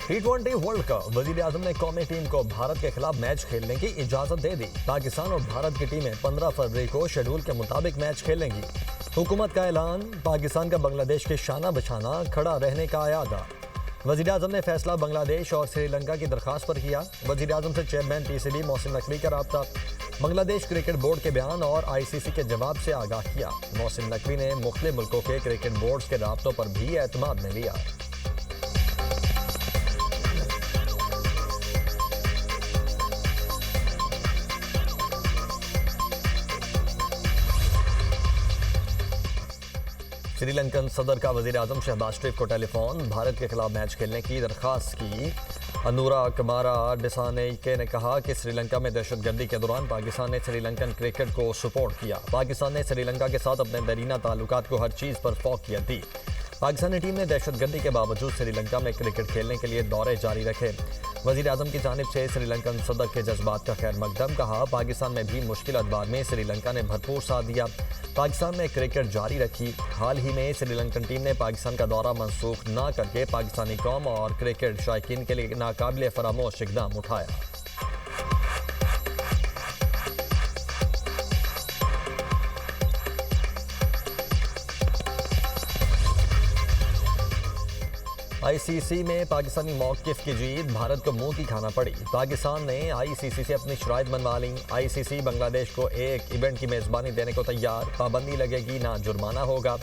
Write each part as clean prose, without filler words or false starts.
T20 world cup वजीर आजम ने कौमी टीम को भारत के खिलाफ मैच खेलने की इजाजत दे दी। पाकिस्तान और भारत की टीमें 15 फरवरी को शेड्यूल के मुताबिक मैच खेलेंगी। हुकूमत का ऐलान, पाकिस्तान का बांग्लादेश के शाना बशाना खड़ा रहने का इरादा। वजीर आजम ने फैसला बांग्लादेश और श्रीलंका की दरख्वास्त पर किया। वजीर आजम से चेयरमैन PCB मोहसिन नकवी का रब्ता। बांग्लादेश क्रिकेट बोर्ड के बयान और ICC के जवाब से आगाह किया। मोहसिन नकवी ने मुख्तलिफ मुल्कों के क्रिकेट बोर्ड के राब्तों पर भी एतमाद में लिया। श्रीलंकन सदर का वजीर आजम शहबाज शरीफ को टेलीफोन। भारत के खिलाफ मैच खेलने की दरख्वास्त की। अनुरा कमारा डिसानेके ने कहा कि श्रीलंका में दहशतगर्दी के दौरान पाकिस्तान ने श्रीलंकन क्रिकेट को सपोर्ट किया। पाकिस्तान ने श्रीलंका के साथ अपने दरीना ताल्लुकात को हर चीज़ पर फौकियत दी। पाकिस्तानी टीम ने दहशतगर्दी के बावजूद श्रीलंका में क्रिकेट खेलने के लिए दौरे जारी रखे। वजीर आजम की जानिब से श्रीलंकन सदर के जज्बात का खैर मकदम। कहा, पाकिस्तान में भी मुश्किल अदबार में श्रीलंका ने भरपूर साथ दिया। पाकिस्तान ने क्रिकेट जारी रखी। हाल ही में श्रीलंकन टीम ने पाकिस्तान का दौरा मनसूख न करके पाकिस्तानी कौम और क्रिकेट शायकीन के लिए नाकाबिले फरामोश इक़दाम उठाया। ICC में पाकिस्तानी मौक़िफ़ की जीत, भारत को मुंह की खाना पड़ी। पाकिस्तान ने ICC से अपनी शराइत मनवा ली। ICC बांग्लादेश को एक इवेंट की मेज़बानी देने को तैयार। पाबंदी लगेगी, ना जुर्माना होगा।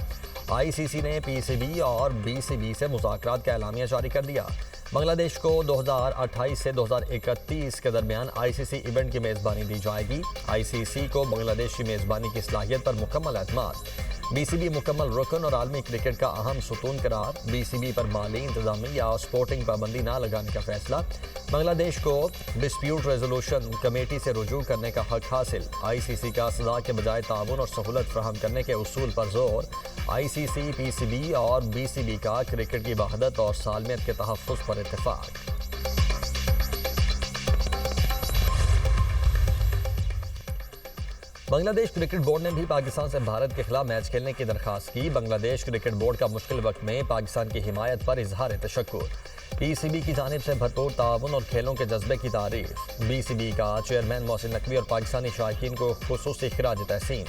ICC ने PCB और BCB से मुज़ाकरात का एलामिया जारी कर दिया। बांग्लादेश को 2028 से 2031 के दरमियान ICC इवेंट की मेज़बानी दी जाएगी। ICC को बांग्लादेश की मेज़बानी की सलाहियत पर मुकम्मल एतमाद। BCB मुकम्मल रुकन और आलमी क्रिकेट का अहम सुतून करार। BCB पर माली, इंतजामी या स्पोर्टिंग पाबंदी ना लगाने का फैसला। बांग्लादेश को डिस्प्यूट रेजोल्यूशन कमेटी से रुजू करने का हक हासिल। ICC का सजा के बजाय ताउन और सहूलत फराहम करने के उसूल पर जोर। ICC, PCB और BCB का क्रिकेट की वहदत और सालमियत के तहफ़्फ़ुज़ पर इत्तेफाक। बांग्लादेश क्रिकेट बोर्ड ने भी पाकिस्तान से भारत के खिलाफ मैच खेलने की दरख्वास्त की। बांग्लादेश क्रिकेट बोर्ड का मुश्किल वक्त में पाकिस्तान की हिमायत पर इजहार तशक्कुर। PCB की जानिब से भरपूर ताउन और खेलों के जज्बे की तारीफ। BCB का चेयरमैन मोहसिन नकवी और पाकिस्तानी शायकीन को खुसूसी खिराज तहसीन।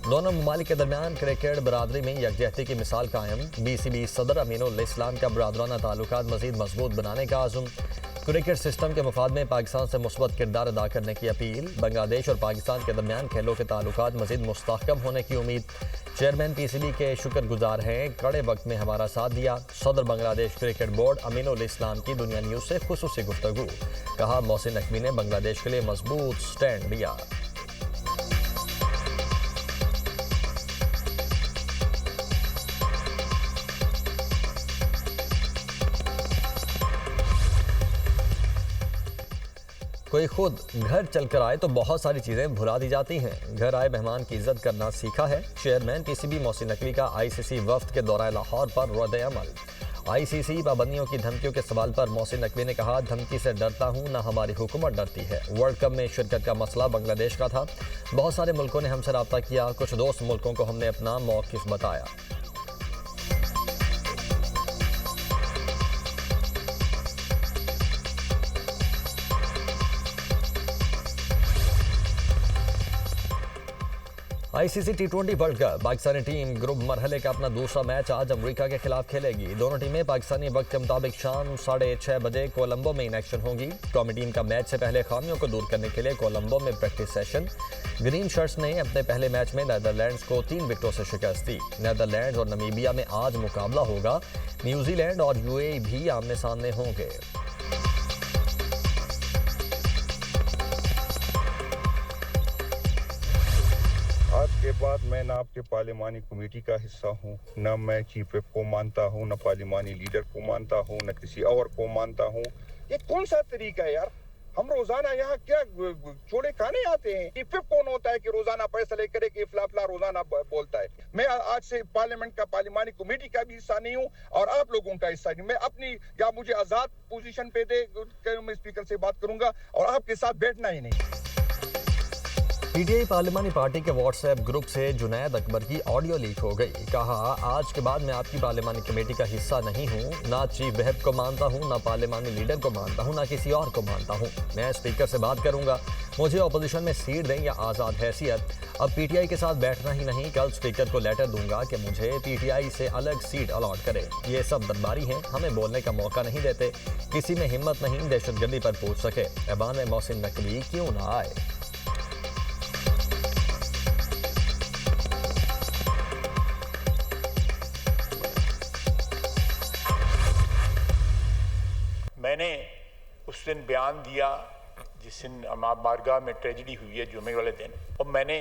दोनों ममालिक के दरमियान क्रिकेट बरादरी में यकजहती की मिसाल कायम। BCB सदर अमीनुल इस्लाम का बरादराना ताल्लुकात मज़ीद मजबूत बनाने का आज़म। क्रिकेट सिस्टम के मफाद में पाकिस्तान से मुस्बत किरदार अदा करने की अपील। बांग्लादेश और पाकिस्तान के दरमियान खेलों के ताल्लुकात मज़ीद मुस्तहकम होने की उम्मीद। चेयरमैन PCB के शुक्रगुजार हैं, कड़े वक्त में हमारा साथ दिया। सदर बांग्लादेश क्रिकेट बोर्ड अमीनुल इस्लाम की दुनिया न्यूज़ से खुसूसी गुफ्तगू। कहा, मोहसिन नकवी ने बांग्लादेश के लिए मजबूत स्टैंड लिया। कोई खुद घर चलकर आए तो बहुत सारी चीज़ें भुला दी जाती हैं। घर आए मेहमान की इज्जत करना सीखा है। चेयरमैन PCB मोहसिन नकवी का ICC वफ्द के दौरान लाहौर पर रद्द अमल। ICC पाबंदियों की धमकियों के सवाल पर मोहसिन नकवी ने कहा, धमकी से डरता हूँ, ना हमारी हुकूमत डरती है। वर्ल्ड कप में शिरकत का मसला बांग्लादेश का था। बहुत सारे मुल्कों ने हमसे रब्ता किया। कुछ दोस्त मुल्कों को हमने अपना मौक़िफ़ बताया। ICC T20 world cup Pakistani team group मरहले का अपना दूसरा मैच आज अमेरिका के खिलाफ खेलेगी। दोनों टीमें पाकिस्तानी वक्त के मुताबिक शाम 6:30 बजे कोलंबो में इन एक्शन होंगी। कौमी टीम का मैच से पहले खामियों को दूर करने के लिए कोलंबो में प्रैक्टिस सेशन। ग्रीन शर्ट्स ने अपने पहले मैच में नीदरलैंड्स को 3 विकेटों से शिकस्त दी। नीदरलैंड्स और नमीबिया में आज मुकाबला होगा। न्यूजीलैंड और UAE भी आमने सामने होंगे। आज के बाद मैं ना आपके पार्लिमानी कमेटी का हिस्सा हूँ, न मैं चीफ विप को मानता हूँ, न पार्लिमानी लीडर को मानता हूँ, न किसी और को मानता हूँ। ये कौन सा तरीका है यार? हम रोजाना यहाँ क्या छोड़े खाने आते हैं? चीफ विप कौन होता है कि रोजाना फैसले करे कि फला रोजाना बोलता है? मैं आज से पार्लियामेंट का पार्लिमानी कमेटी का भी हिस्सा नहीं हूँ और आप लोगों का हिस्सा नहीं। मैं अपनी या मुझे आजाद पोजीशन पे दे, मैं स्पीकर से बात करूंगा और आपके साथ बैठना ही नहीं। पीटीआई पार्लिमानी पार्टी के व्हाट्सएप ग्रुप से जुनैद अकबर की ऑडियो लीक हो गई। कहा, आज के बाद मैं आपकी पार्लिमानी कमेटी का हिस्सा नहीं हूं, ना चीफ व्हिप को मानता हूं, ना पार्लिमानी लीडर को मानता हूं, ना किसी और को मानता हूं। मैं स्पीकर से बात करूंगा, मुझे ऑपोजिशन में सीट दें या आज़ाद हैसियत। अब पीटीआई के साथ बैठना ही नहीं, कल स्पीकर को लेटर दूंगा कि मुझे पीटीआई से अलग सीट अलॉट करे। ये सब दरबारी हैं, हमें बोलने का मौका नहीं देते, किसी में हिम्मत नहीं दहशतगर्दी पर पूछ सके। ऐवान में मोहसिन नकवी क्यों ना आए। मैंने उस दिन बयान दिया जिस दिन अमाब बारगाह में ट्रेजिडी हुई है जुमे वाले दिन, और मैंने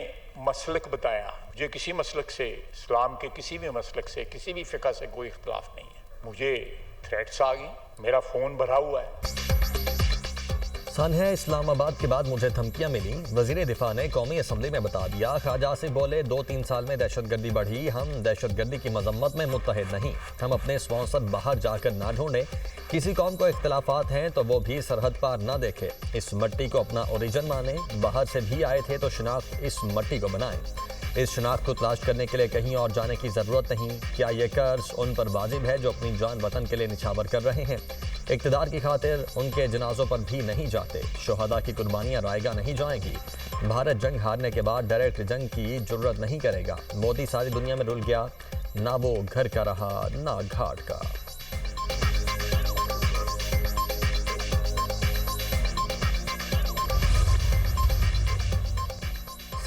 मसलक बताया। मुझे किसी मसलक से, इस्लाम के किसी भी मसलक से, किसी भी फ़िक़ा से कोई इख्तलाफ नहीं है। मुझे थ्रेट्स आ गई, मेरा फ़ोन भरा हुआ है। सनह इस्लामाबाद के बाद मुझे धमकियां मिली, वजीर दिफा ने कौमी असम्बली में बता दिया। ख्वाजा आसिफ बोले, 2-3 साल में दहशतगर्दी बढ़ी, हम दहशतगर्दी की मजम्मत में मुत्तहिद नहीं। हम अपने स्पॉन्सर बाहर जाकर ना ढूंढें, किसी कौम को इख्तलाफात हैं तो वो भी सरहद पार ना देखे, इस मट्टी को अपना ओरिजिन माने। बाहर से भी आए थे तो शनाख्त इस मट्टी को बनाएं। इस शनाख्त को तलाश करने के लिए कहीं और जाने की ज़रूरत नहीं। क्या ये कर्ज उन पर वाजिब है जो अपनी जान वतन के लिए निछावर कर रहे हैं? इक़्तिदार की खातिर उनके जनाजों पर भी नहीं जाते। शुहदा की कुर्बानियाँ रायगा नहीं जाएंगी। भारत जंग हारने के बाद डायरेक्ट जंग की जुर्रत नहीं करेगा। मोदी सारी दुनिया में रुल गया, ना वो घर का रहा ना घाट का।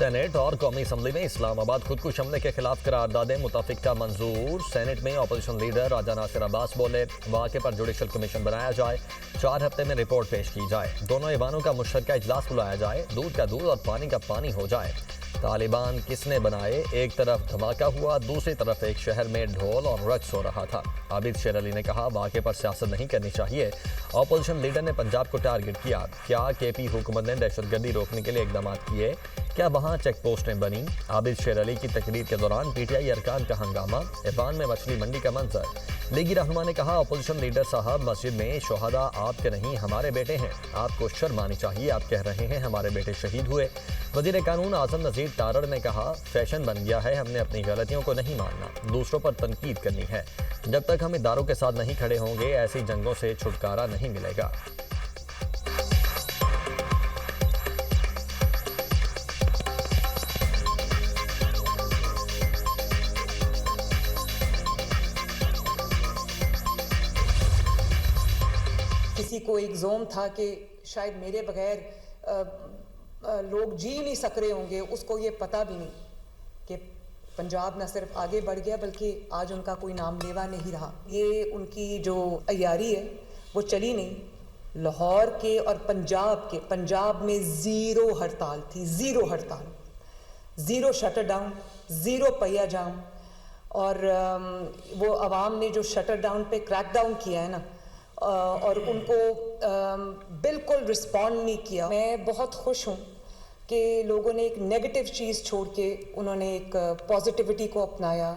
सेनेट और कौमी असम्बली में इस्लामाबाद खुदकुश हमले के खिलाफ करारदादें मुताफिका मंजूर। सेनेट में अपोजिशन लीडर राजा नासिर अब्बास बोले, वाक़े पर जुडिशल कमीशन बनाया जाए, 4 हफ्ते में रिपोर्ट पेश की जाए, दोनों ऐवानों का मुश्तरका इजलास बुलाया जाए, दूध का दूध और पानी का पानी हो जाए। तालिबान किसने बनाए? एक तरफ धमाका हुआ, दूसरी तरफ एक शहर में ढोल और रक्स हो रहा था। आबिद शेर अली ने कहा, वाक़े पर सियासत नहीं करनी चाहिए। अपोजिशन लीडर ने पंजाब को टारगेट किया। क्या केपी हुकूमत ने दहशतगर्दी रोकने के लिए इकदाम किए? क्या वहाँ चेक पोस्टें बनी? आबिद शेर अली की तकरीर के दौरान पीटीआई अरकान का हंगामा, ऐवान में मछली मंडी का मंजर। लीगी रहनुमा ने कहा, अपोजिशन लीडर साहब, मस्जिद में शुहदा आपके नहीं हमारे बेटे हैं, आपको शर्म आनी चाहिए। आप कह रहे हैं हमारे बेटे शहीद हुए। वजीर कानून आजम नज़ीर तारड़ ने कहा, फैशन बन गया है, हमने अपनी गलतियों को नहीं मानना, दूसरों पर तनकीद करनी है। जब तक हम इदारों के साथ नहीं खड़े होंगे, ऐसी जंगों से छुटकारा नहीं मिलेगा। किसी को एक जोम था कि शायद मेरे बगैर लोग जी नहीं सक रहे होंगे, उसको ये पता भी नहीं कि पंजाब न सिर्फ आगे बढ़ गया बल्कि आज उनका कोई नाम लेवा नहीं रहा। ये उनकी जो अय्यारी है वो चली नहीं। लाहौर के और पंजाब में ज़ीरो हड़ताल थी, ज़ीरो हड़ताल, ज़ीरो शटर डाउन, ज़ीरो पहिया जाम। और वो आवाम ने जो शटर डाउन पे क्रैक डाउन किया है ना, और उनको बिल्कुल रिस्पॉन्ड नहीं किया। मैं बहुत खुश हूँ कि लोगों ने एक नेगेटिव चीज़ छोड़ के उन्होंने एक पॉजिटिविटी को अपनाया।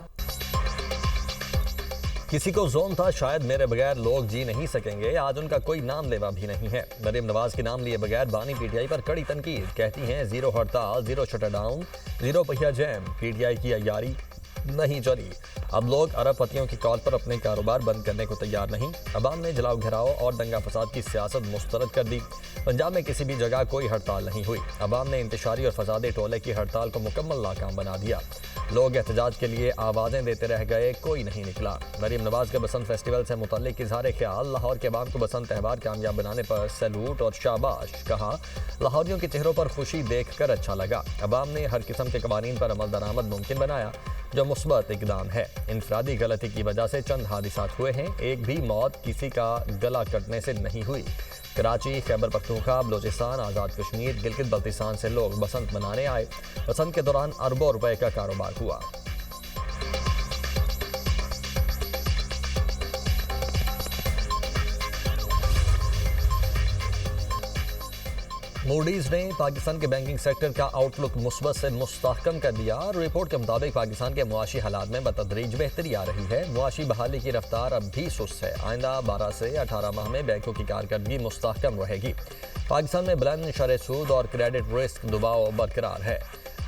किसी को जोन था शायद मेरे बगैर लोग जी नहीं सकेंगे, आज उनका कोई नाम लेवा भी नहीं है। मरीम नवाज के नाम लिए बगैर बानी पीटीआई पर कड़ी तनकीद, कहती हैं ज़ीरो हड़ताल, ज़ीरो शटर डाउन, ज़ीरो पहिया जैम, पीटीआई की अय्यारी नहीं चली। अब लोग अरबपतियों की कॉल पर अपने कारोबार बंद करने को तैयार नहीं। अवाम ने जलाओ घेराव और दंगा फसाद की सियासत मुस्तरद कर दी। पंजाब में किसी भी जगह कोई हड़ताल नहीं हुई। अवाम ने इंतशारी और फसादी टोले की हड़ताल को मुकम्मल नाकाम बना दिया। लोग एहतजाज के लिए आवाज़ें देते रह गए, कोई नहीं निकला। मरीम नवाज के बसंत फेस्टिवल से मुतल्लिक इजहार ख्याल, लाहौर के अवाम को बसंत त्यौहार कामयाब बनाने पर सैल्यूट और शाबाश। कहा, लाहौरियों के चेहरों पर खुशी देख कर अच्छा लगा। अवाम ने हर किस्म के कवानीन पर अमल दरामद मुमकिन बनाया, जो मुस्बत इकदाम है। इनफरादी गलती की वजह से चंद हादिसात हुए हैं, एक भी मौत किसी का गला कटने से नहीं हुई। कराची, खैबर पख्तूनख्वा, बलोचिस्तान, आज़ाद कश्मीर, गिलगित बल्तिस्तान से लोग बसंत मनाने आए। बसंत के दौरान अरबों रुपए का कारोबार हुआ। मूडीज ने पाकिस्तान के बैंकिंग सेक्टर का आउटलुक मुस्बत से मुस्तहकम कर दिया। रिपोर्ट के मुताबिक पाकिस्तान के मुआशी हालात में बतदरीज बेहतरी आ रही है। मुआशी बहाली की रफ्तार अब भी सुस्त है। आइंदा 12 से 18 माह में बैंकों की कारकर्दगी मुस्तहकम रहेगी। पाकिस्तान में बुलंद शरह सूद और क्रेडिट रिस्क दबाव बरकरार है।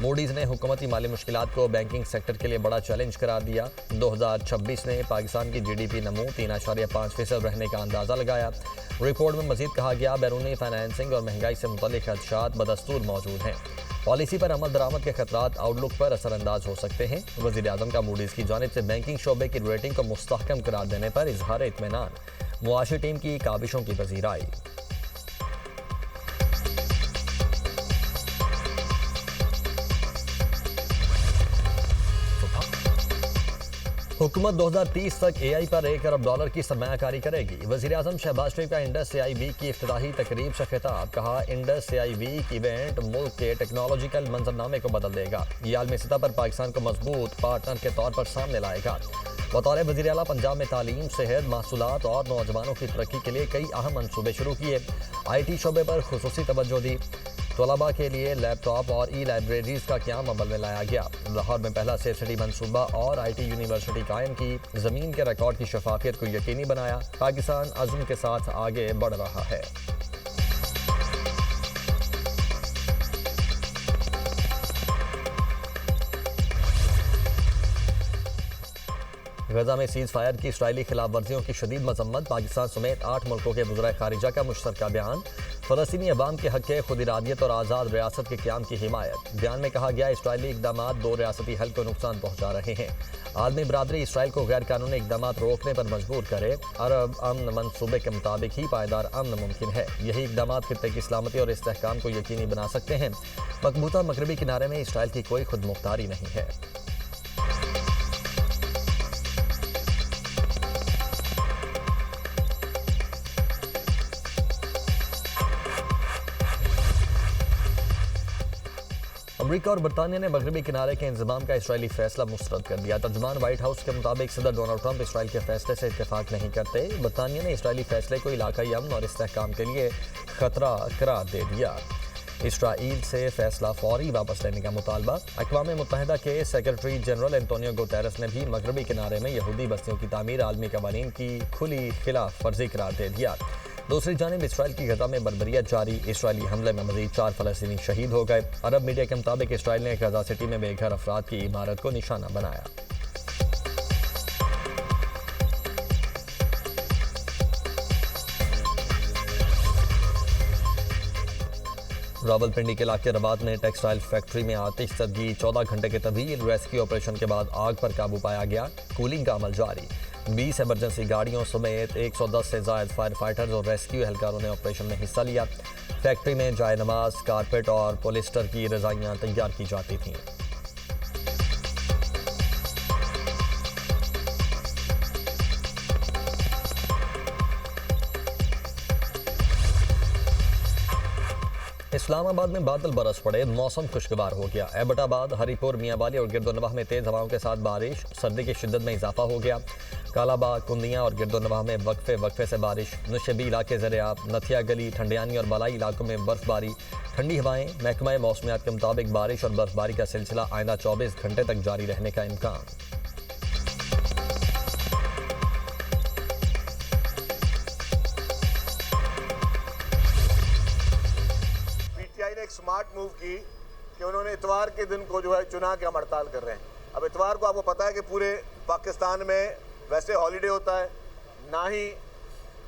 मूडीज ने हुकूमती माली मुश्किलात को बैंकिंग सेक्टर के लिए बड़ा चैलेंज करार दिया। 2026 ने पाकिस्तान की GDP नमू 3.5% रहने का अंदाज़ा लगाया। रिपोर्ट में मजीद कहा गया, बैरूनी फाइनेंसिंग और महंगाई से मुतल्लिक खदशात बदस्तूर मौजूद हैं। पॉलिसी पर अमल दरामद के खतरात आउटलुक पर असरअंदाज हो सकते हैं। वज़ीर-ए-आज़म का मूडीज की जानिब से बैंकिंग शोबे की रेटिंग को मुस्तहकम करार देने पर इजहार इत्मीनान। मुआशी टीम की काबिशों की पजीराई। हुकूमत 2030 तक AI पर $1 अरब की सरमायाकारी करेगी। वज़ीर-ए-आज़म शहबाज शरीफ का इंडस AI वीक की इफ्तिताही तकरीब से खिताब। कहा, इंडस AI वीक इवेंट मुल्क के टेक्नोलॉजिकल मंजरनामे को बदल देगा। ये आलमी सतह पर पाकिस्तान को मजबूत पार्टनर के तौर पर सामने लाएगा। बतौर वज़ीर आला पंजाब में तालीम, सेहत, महसूलात और नौजवानों की तरक्की के लिए कई अहम मनसूबे शुरू किए। IT शोबे पर खुसूसी तवज्जो दी। तलबा के लिए लैपटॉप और लाइब्रेरीज का क़याम अमल में लाया गया। लाहौर में पहला सेफ सिटी मनसूबा और IT यूनिवर्सिटी कायम की। ज़मीन के रिकॉर्ड की शफाफियत को यकीनी बनाया। पाकिस्तान अज़्म के साथ आगे बढ़ रहा है। गजा में सीज फायर की इसराइली खिलाफ वर्जियों की शदीद मजम्मत। पाकिस्तान समेत 8 मुल्कों के वज़राए खारिजा का मुश्तरका बयान। फ़लस्तीनी अवाम के हक़ के खुद इरादियत और आज़ाद रियासत के क़याम की हिमायत। बयान में कहा गया, इसराइली इक़दाम 2 रियासती हल को नुकसान पहुँचा रहे हैं। आलमी बरादरी इसराइल को गैर कानूनी इक़दाम रोकने पर मजबूर करे। अरब अमन मनसूबे के मुताबिक ही पायदार अमन मुमकिन है। यही इक़दाम खित्ते की सलामती और इस्तेहकाम को यकीनी बना सकते हैं। मकबूजा मगरबी किनारे में इसराइल की कोई खुद मुख्तारी नहीं है। अमरीका और बरतानिया ने मगरबी किनारे के इंतजाम का इसराइली फैसला मुस्तरद कर दिया। तर्जुमान व्हाइट हाउस के मुताबिक सदर डोनाल्ड ट्रंप इसराइल के फैसले से इत्तेफाक नहीं करते। बरतानिया ने इसराइली फैसले को इलाकाई अमन और इस्तेहकाम के लिए खतरा करार दे दिया। इसराइल से फैसला फौरी वापस लेने का मुतालबा। अक़वाम मुत्तहिदा के सेक्रेटरी जनरल एंटोनियो गुतेरेस ने भी मगरबी किनारे में यहूदी बस्तियों की तामीर आलमी कवानीन की खुली खिलाफ वर्जी करार दे दिया। दूसरी जानिब इसराइल की गजा में बर्बरियत जारी। इसराइली हमले में मजीद 4 फ़लस्तीनी शहीद हो गए। अरब मीडिया के मुताबिक इसराइल ने गजा सिटी में बेघर अफराद की इमारत को निशाना बनाया। रावलपिंडी के इलाके रबात में टेक्सटाइल फैक्ट्री में आतिशज़दगी। 14 घंटे के तवील रेस्क्यू ऑपरेशन के बाद आग पर काबू पाया गया। कूलिंग का अमल जारी। 20 इमरजेंसी गाड़ियों समेत 110 से ज़ायद फायर फाइटर्स और रेस्क्यू एहलकारों ने ऑपरेशन में हिस्सा लिया। फैक्ट्री में जाए नमाज, कारपेट और पॉलिस्टर की रज़ाइयाँ तैयार की जाती थीं। इस्लामाबाद में बादल बरस पड़े, मौसम खुशगवार हो गया। एबटाबाद, हरीपुर, मियांवाली और गिरदोनवाह में तेज़ हवाओं के साथ बारिश। सर्दी की शिद्दत में इजाफा हो गया। कालाबाग, कुंदियाँ और गिरदोनवाह में वक्फे से बारिश। नुशेबी इलाके ज़रियाब, नथिया गली, ठंडियानी और मलाई इलाकों में बर्फबारी। ठंडी हवाएं। महकमा मौसमियात के मुताबिक बारिश और बर्फबारी का सिलसिला आइंदा 24 घंटे तक जारी रहने का इम्कान। एक स्मार्ट मूव की कि उन्होंने इतवार के दिन को जो है चुना के हम हड़ताल कर रहे हैं। अब इतवार को आपको पता है कि पूरे पाकिस्तान में वैसे हॉलीडे होता है, ना ही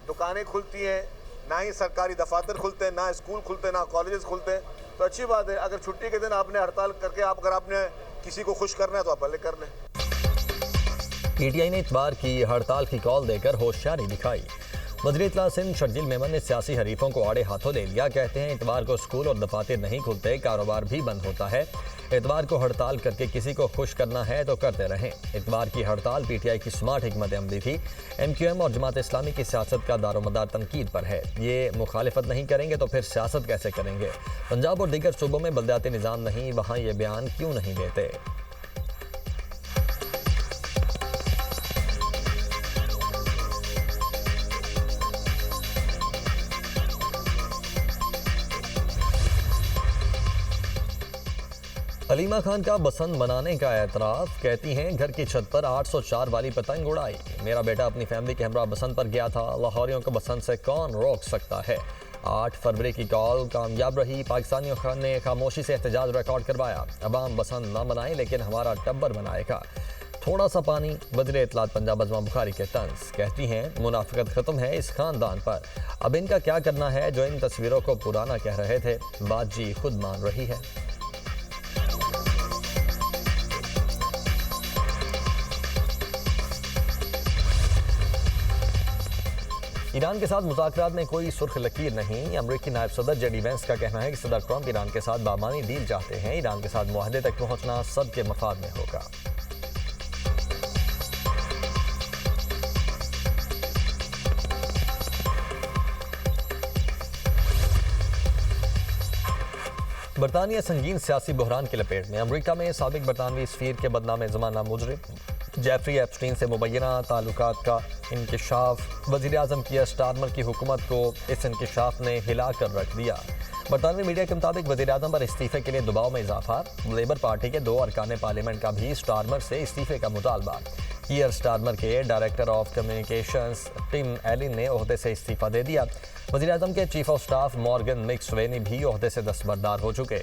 दुकानें खुलती हैं, ना ही सरकारी दफातर खुलते हैं, ना स्कूल खुलते हैं, ना कॉलेजेस खुलते हैं। तो अच्छी बात है, अगर छुट्टी के दिन आपने हड़ताल करके अगर आपने किसी को खुश करना है तो आप भले कर लें। PTI ने इतवार की हड़ताल की कॉल देकर होशियारी दिखाई। वज़ीर इत्तला सिंध शर्जील मेमन ने सियासी हरीफों को आड़े हाथों ले लिया। कहते हैं इतवार को स्कूल और दफातर नहीं खुलते, कारोबार भी बंद होता है। इतवार को हड़ताल करके किसी को खुश करना है तो करते रहें। इतवार की हड़ताल PTI की स्मार्ट हिकमत अमली थी। MQM और जमात इस्लामी की सियासत का दारोमदार तनकीद पर है। ये मुखालिफत नहीं करेंगे तो फिर सियासत कैसे करेंगे? पंजाब और दीगर सूबों में बलदियाती निज़ाम नहीं, वहाँ ये बयान क्यों नहीं देते? अलीमा खान का बसंत मनाने का एतराफ़, कहती हैं घर की छत पर 804 वाली पतंग उड़ाई। मेरा बेटा अपनी फैमिली के हमरा बसंत पर गया था। लाहौरियों को बसंत से कौन रोक सकता है। 8 फरवरी की कॉल कामयाब रही। पाकिस्तानियों ने खामोशी से एहतजाज रिकॉर्ड करवाया। अवाम बसंत ना मनाए लेकिन हमारा टब्बर बनाएगा। थोड़ा सा पानी बदले इतलात पंजाब अजमा बुखारी के तंज, कहती हैं मुनाफिकत खत्म है इस खानदान पर। अब इनका क्या करना है जो इन तस्वीरों को पुराना कह रहे थे। बात जी खुद मान रही है। ईरान के साथ मुज़ाकरात में कोई सुर्ख लकीर नहीं। अमरीकी नायब सदर जेडी वेंस का कहना है कि सदर ट्रंप ईरान के साथ बामानी डील चाहते हैं। ईरान के साथ मुआहदे तक पहुंचना सबके मफाद में होगा। बरतानिया संगीन सियासी बहरान की लपेट में। अमरीका में साबिक बरतानवी सफीर के बदनामे ज़माना मुजरिम जेफरी एप्स्टीन से मुबैना ताल्लुकात का इंकशाफ। वज़ीर-ए-आज़म कीयर स्टारमर की हुकूमत को इस इंकशाफ ने हिला कर रख दिया। बरतानवी मीडिया के मुताबिक वज़ीर-ए-आज़म पर इस्तीफ़े के लिए दबाव में इजाफा। लेबर पार्टी के 2 अरकान पार्लियामेंट का भी स्टारमर से इस्तीफ़े का मुतालबा। कीयर स्टारमर के director of communications Tim Allan ने ओहदे से इस्तीफ़ा दे दिया। वज़ीर-ए-आज़म के chief of staff Morgan McSweeney भी ओहदे से दस्तबरदार हो चुके।